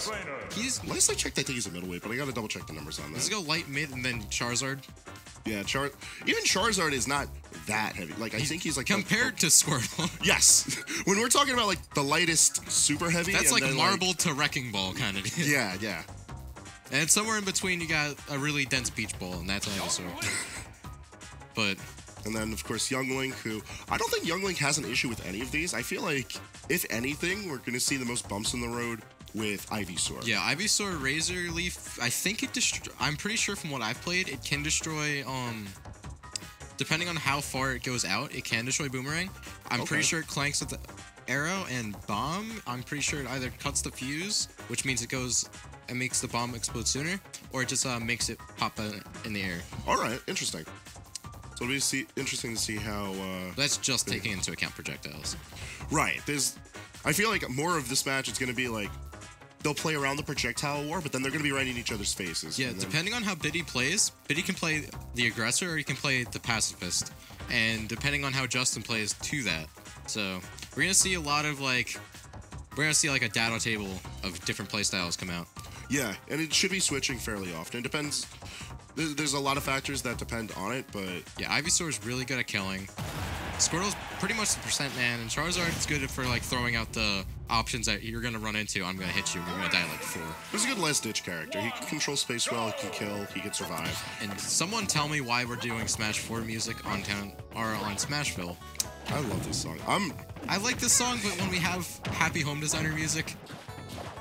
is. He's Last I checked, I think he's a middleweight, but I gotta double check the numbers on that. Does he go light, mid, and then Charizard? Yeah, even Charizard is not that heavy. Like, I think he's like... Compared to Squirtle. Yes. When we're talking about, like, the lightest super heavy... That's like Marble to Wrecking Ball, kind of. Yeah, yeah. And somewhere in between, you got a really dense Beach Ball, and that's Ivysaur. But... And then, of course, Young Link, who... I don't think Young Link has an issue with any of these. I feel like, if anything, we're going to see the most bumps in the road with Ivysaur. Yeah, Ivysaur Razor Leaf, I think it I'm pretty sure from what I've played, it can destroy, depending on how far it goes out, it can destroy Boomerang. I'm pretty sure it clanks with the Arrow and Bomb. I'm pretty sure it either cuts the fuse, which means it makes the bomb explode sooner, or it just makes it pop in the air. Alright, interesting. So it'll be interesting to see how... That's just taking into account projectiles. Right, I feel like more of this match, it's going to be like, they'll play around the projectile war, but then they're going to be right in each other's faces. Yeah, depending on how Biddy plays, Biddy can play the aggressor or he can play the pacifist. And depending on how Justin plays to that. So, we're going to see a lot of we're going to see like a data table of different playstyles come out. Yeah, and it should be switching fairly often. It depends. There's a lot of factors that depend on it, but... Yeah, Ivysaur is really good at killing. Squirtle's pretty much the percent man, and Charizard is good for like throwing out the options that you're gonna run into. I'm gonna hit you, and you're gonna die like 4. He's a good last ditch character. He can control space well, he can kill, he can survive. And someone tell me why we're doing Smash 4 music on Smashville. I love this song. I like this song, but when we have Happy Home Designer music,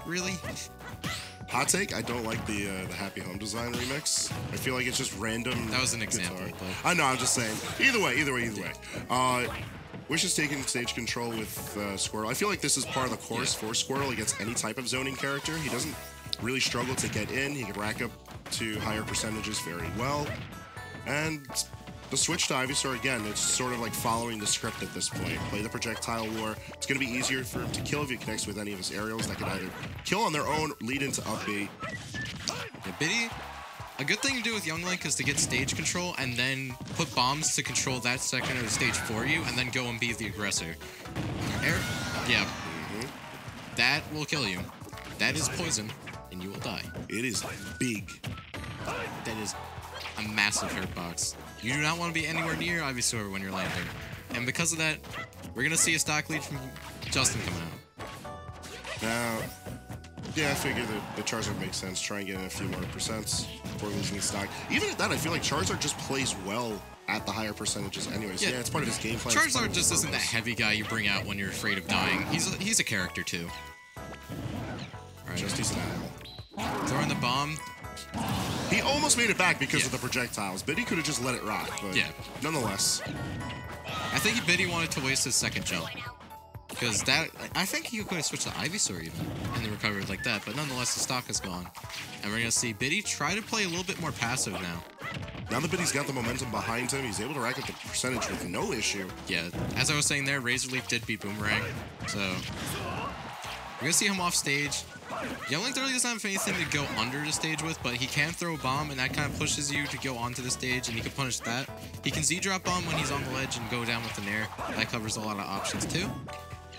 really? Hot take, I don't like the Happy Home Design remix. I feel like it's just random. That was an example. But... I know, I'm just saying. Either way. Wish is taking stage control with Squirtle. I feel like this is part of the course for Squirtle against any type of zoning character. He doesn't really struggle to get in. He can rack up to higher percentages very well. And the switch to Ivysaur, again, it's sort of like following the script at this point. Play the projectile war. It's going to be easier for him to kill if he connects with any of his aerials that can either kill on their own, lead into up B. Yeah, Biddy, a good thing to do with Young Link is to get stage control and then put bombs to control that section of the stage for you and then go and be the aggressor. Yeah. That will kill you. That is poison, and you will die. It is big. That is a massive hurt box. You do not want to be anywhere near Ivysaur when you're landing. And because of that, we're going to see a stock lead from Justin coming out. Now, yeah, I figure that the Charizard makes sense. Try and get in a few more percents before losing the stock. Even at that, I feel like Charizard just plays well at the higher percentages anyways. Yeah, it's part of his game plan. Charizard just isn't that heavy guy you bring out when you're afraid of dying. He's a character, too. All right. Just he's an animal. Throwing the bomb. He almost made it back because of the projectiles. Biddy could have just let it rock, but nonetheless. I think Biddy wanted to waste his second jump. Because I think he could have switched to Ivysaur even, and then recovered like that, but nonetheless the stock is gone. And we're going to see Biddy try to play a little bit more passive now. Now that Biddy's got the momentum behind him, he's able to rack up the percentage with no issue. Yeah, as I was saying there, Razor Leaf did beat Boomerang, so we're going to see him off stage. Young Link really doesn't have anything to go under the stage with, but he can throw a bomb, and that kind of pushes you to go onto the stage, and he can punish that. He can Z-drop bomb when he's on the ledge and go down with an air. That covers a lot of options, too.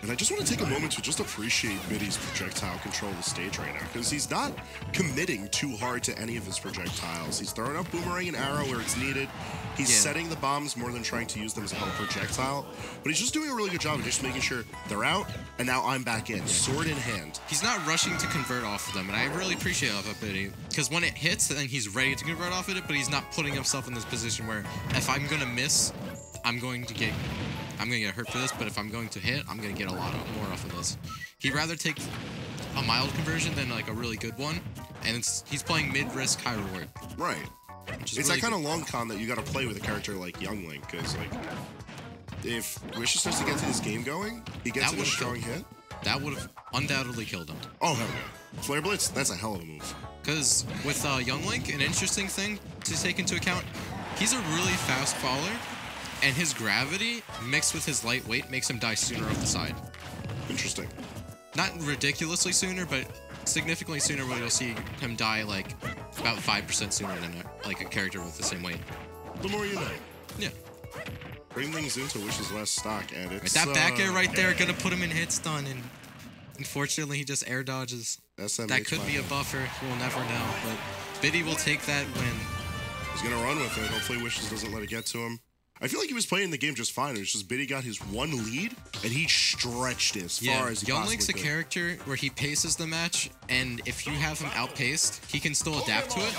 And I just want to take a moment to just appreciate Biddy's projectile control of the stage right now, because he's not committing too hard to any of his projectiles. He's throwing up Boomerang and Arrow where it's needed. He's setting the bombs more than trying to use them as a whole projectile. But he's just doing a really good job of just making sure they're out, and now I'm back in, sword in hand. He's not rushing to convert off of them, and I really appreciate that about Biddy. Because when it hits, then he's ready to convert off of it, but he's not putting himself in this position where if I'm going to miss, I'm going to get hurt for this, but if I'm going to hit, I'm going to get a lot more off of this. He'd rather take a mild conversion than like a really good one, and he's playing mid-risk, high-reward. Right. It's really that kind of long con that you got to play with a character like Young Link, because like, if Wish starts to get to his game going, he gets a strong hit. That would have undoubtedly killed him. Oh, hell yeah. Flare Blitz, that's a hell of a move. Because with Young Link, an interesting thing to take into account, he's a really fast faller, and his gravity mixed with his lightweight makes him die sooner off the side. Interesting. Not ridiculously sooner, but significantly sooner where you'll see him die like about 5% sooner than like a character with the same weight. The more you know. Yeah. Bring things into Wish's last stock, and it's... That back air right there gonna put him in hit stun, and Unfortunately, he just air dodges. SMH That could be a buffer. We'll never know. But Biddy will take that win. He's going to run with it. Hopefully Wishes doesn't let it get to him. I feel like he was playing the game just fine. It was just Biddy got his one lead, and he stretched it as far as he Young possibly Link's a could. character where he paces the match, and if you have him outpaced, he can still adapt to it.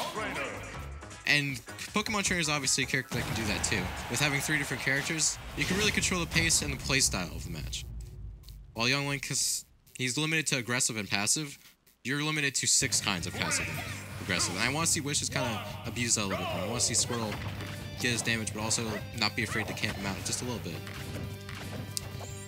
And Pokemon Trainer is obviously a character that can do that too. With having 3 different characters, you can really control the pace and the play style of the match. While Young Link, he's limited to aggressive and passive, you're limited to 6 kinds of passive and aggressive. And I want to see Wishes kind of abuse that a little bit more. I want to see Squirtle get his damage, but also not be afraid to camp him out just a little bit.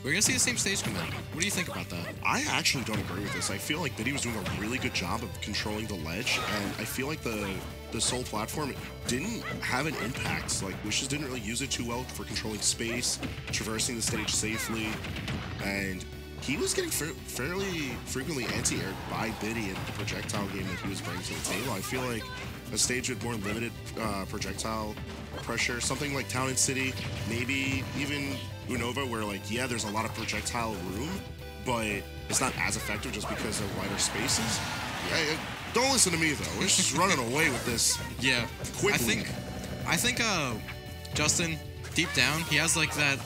We're going to see the same stage come in. What do you think about that? I actually don't agree with this. I feel like Biddy was doing a really good job of controlling the ledge, and I feel like the Soul platform didn't have an impact. Like, Wishes didn't really use it too well for controlling space, traversing the stage safely, and he was getting fairly frequently anti-aired by Biddy in the projectile game that he was bringing to the table. I feel like a stage with more limited projectile pressure, something like Town and City, maybe even Unova, where, like, yeah, there's a lot of projectile room, but it's not as effective just because of wider spaces. Don't listen to me, though. We're just running away with this. Yeah. Quickly. I think Justin, deep down, he has like a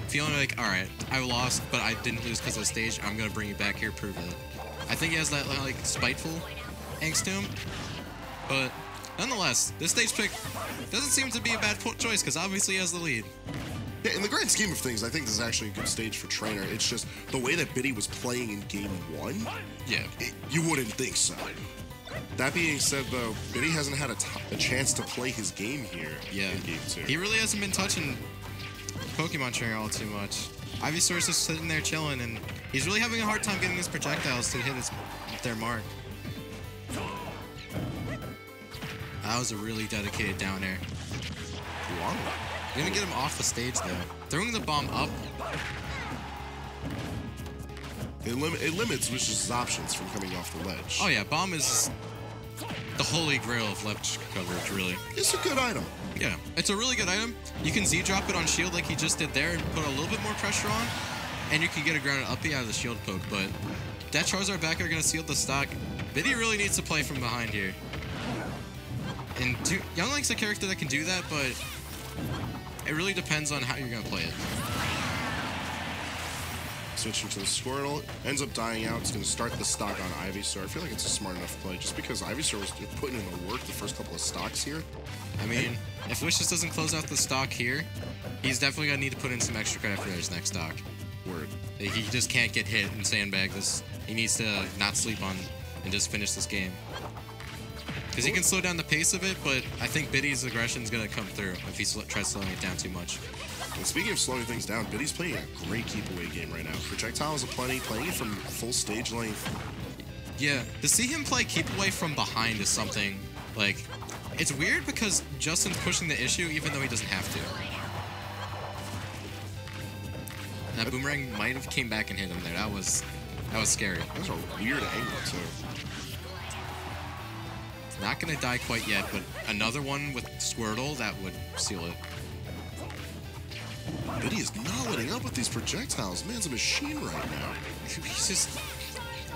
feeling like, all right, I lost, but I didn't lose because of the stage. I'm going to bring you back here, prove it. I think he has that, like, spiteful angst to him. But nonetheless, this stage pick doesn't seem to be a bad choice because obviously he has the lead. Yeah, in the grand scheme of things, I think this is actually a good stage for Trainer. It's just the way that Biddy was playing in Game 1, Yeah. You wouldn't think so. That being said, though, Biddy hasn't had a chance to play his game here in Game 2. He really hasn't been touching Pokemon Trainer all too much. Ivysaur's just sitting there chilling, and he's really having a hard time getting his projectiles to hit their mark. That was a really dedicated down air. Wow. You're gonna get him off the stage, though. Throwing the bomb up. It limits Wish's options from coming off the ledge. Oh yeah, bomb is the holy grail of ledge coverage, really. It's a good item. Yeah, it's a really good item. You can Z-drop it on shield like he just did there and put a little bit more pressure on, and you can get a grounded uppy out of the shield poke, but that Charizard back are gonna seal the stock. Biddy really needs to play from behind here. And Young Link's a character that can do that, but it really depends on how you're going to play it. Switching to the Squirtle, ends up dying out. It's going to start the stock on Ivysaur. I feel like it's a smart enough play just because Ivysaur was putting in the work the first couple of stocks here. I mean, if Wishes doesn't close out the stock here, he's definitely going to need to put in some extra credit for his next stock. Word. He just can't get hit and sandbag this. He needs to not sleep on and just finish this game. Because he can slow down the pace of it, but I think Biddy's aggression is going to come through if he tries slowing it down too much. And speaking of slowing things down, Biddy's playing a great keep-away game right now. Projectiles aplenty, playing it from full stage length. Yeah, to see him play keep away from behind is something, like, it's weird because Justin's pushing the issue even though he doesn't have to. That boomerang might have came back and hit him there. That was scary. That was a weird angle, too. Not gonna die quite yet, but another one with Squirtle, that would seal it. Biddy is not letting up with these projectiles. Man's a machine right now.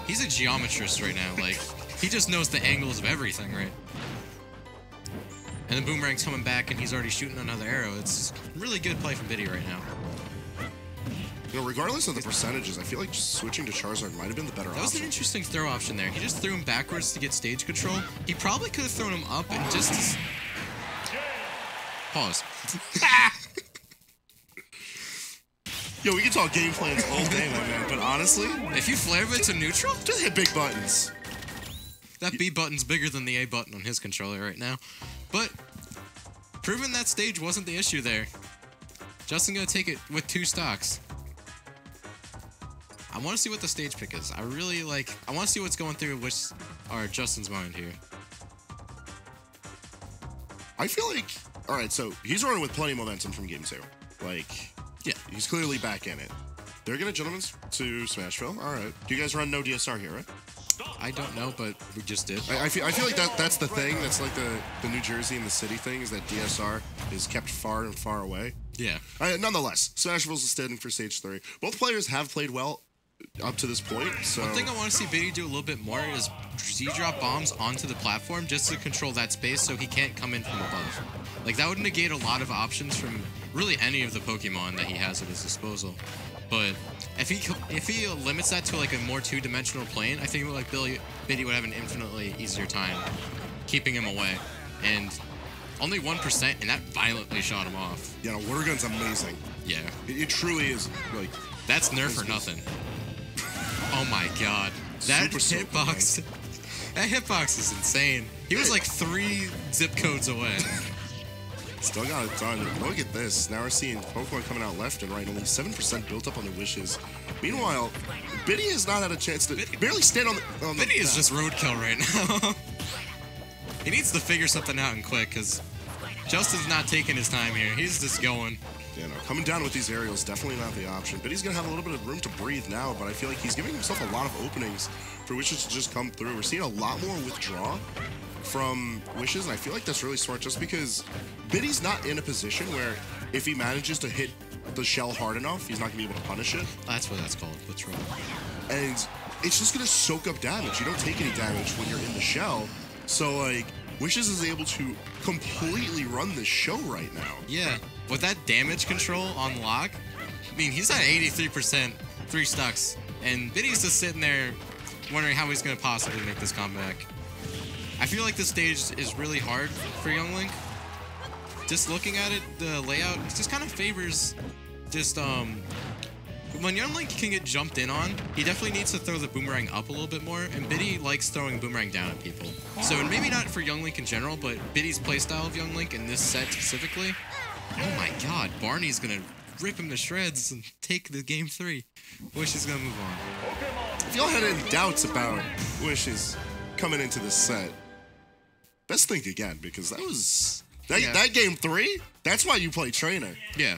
He's a geometrist right now. Like, he just knows the angles of everything, right? And the boomerang's coming back, and he's already shooting another arrow. It's really good play from Biddy right now. You know, regardless of the percentages, I feel like just switching to Charizard might have been the better option. That was an interesting throw option there. He just threw him backwards to get stage control. He probably could have thrown him up and just... Pause. Yo, we can talk game plans all day, my man, but honestly... If you flare it to neutral... Just hit big buttons. That B button's bigger than the A button on his controller right now. But, proving that stage wasn't the issue there. Justin gonna take it with 2 stocks. I want to see what the stage pick is. I want to see what's going through Justin's mind here. I feel like, all right, so he's running with plenty of momentum from Game 2. Like, yeah, he's clearly back in it. They're going to gentlemen to Smashville. All right. Do you guys run no DSR here, right? I don't know, but we just did. I feel like that's the thing. That's like the New Jersey and the city thing is that DSR is kept far and far away. Yeah. Nonetheless, Smashville's standing for stage 3. Both players have played well. up to this point. So one thing I want to see Biddy do a little bit more is Z-drop bombs onto the platform just to control that space so he can't come in from above. Like, that would negate a lot of options from really any of the Pokemon that he has at his disposal. But if he limits that to like a more two-dimensional plane, I think like Biddy would have an infinitely easier time keeping him away. And only 1%, and that violently shot him off. Yeah, Water Gun's amazing. Yeah. It truly is, like... That's nerf or nothing. Oh my god. That hitbox... That hitbox is insane. He was like 3 zip codes away. Still got it done. Look at this. Now we're seeing Pokemon coming out left and right. Only 7% built up on the wishes. Meanwhile, Biddy has not had a chance to barely stand on the Biddy is just roadkill right now. He needs to figure something out and quick, because Justin's not taking his time here. He's just going. You know, coming down with these aerials, definitely not the option. Biddy's going to have a little bit of room to breathe now, but I feel like he's giving himself a lot of openings for Wishes to just come through. We're seeing a lot more withdraw from Wishes, and I feel like that's really smart just because Biddy's not in a position where if he manages to hit the shell hard enough, he's not going to be able to punish it. That's what that's called, withdraw. And it's just going to soak up damage. You don't take any damage when you're in the shell. So, like, Wishes is able to completely run the show right now. Yeah, with that damage control on lock, I mean, he's at 83%, 3 stocks, and Biddy's just sitting there wondering how he's going to possibly make this comeback. I feel like this stage is really hard for Young Link. Just looking at it, the layout just kind of favors just, when Young Link can get jumped in on, he definitely needs to throw the boomerang up a little bit more, and Biddy likes throwing boomerang down at people. So, and maybe not for Young Link in general, but Biddy's playstyle of Young Link in this set specifically. Oh my god, Barney's gonna rip him to shreds and take the game 3. Wish is gonna move on. If y'all had any doubts about Wishes coming into this set, best think again, because that was... That game 3, that's why you play Trainer. Yeah.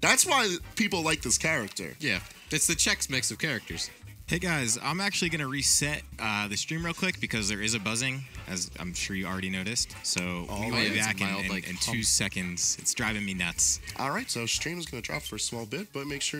That's why people like this character. Yeah, it's the Chex mix of characters. Hey guys, I'm actually going to reset the stream real quick because there is a buzzing, as I'm sure you already noticed. So we'll be back in 2 seconds. It's driving me nuts. All right, so stream is going to drop for a small bit, but make sure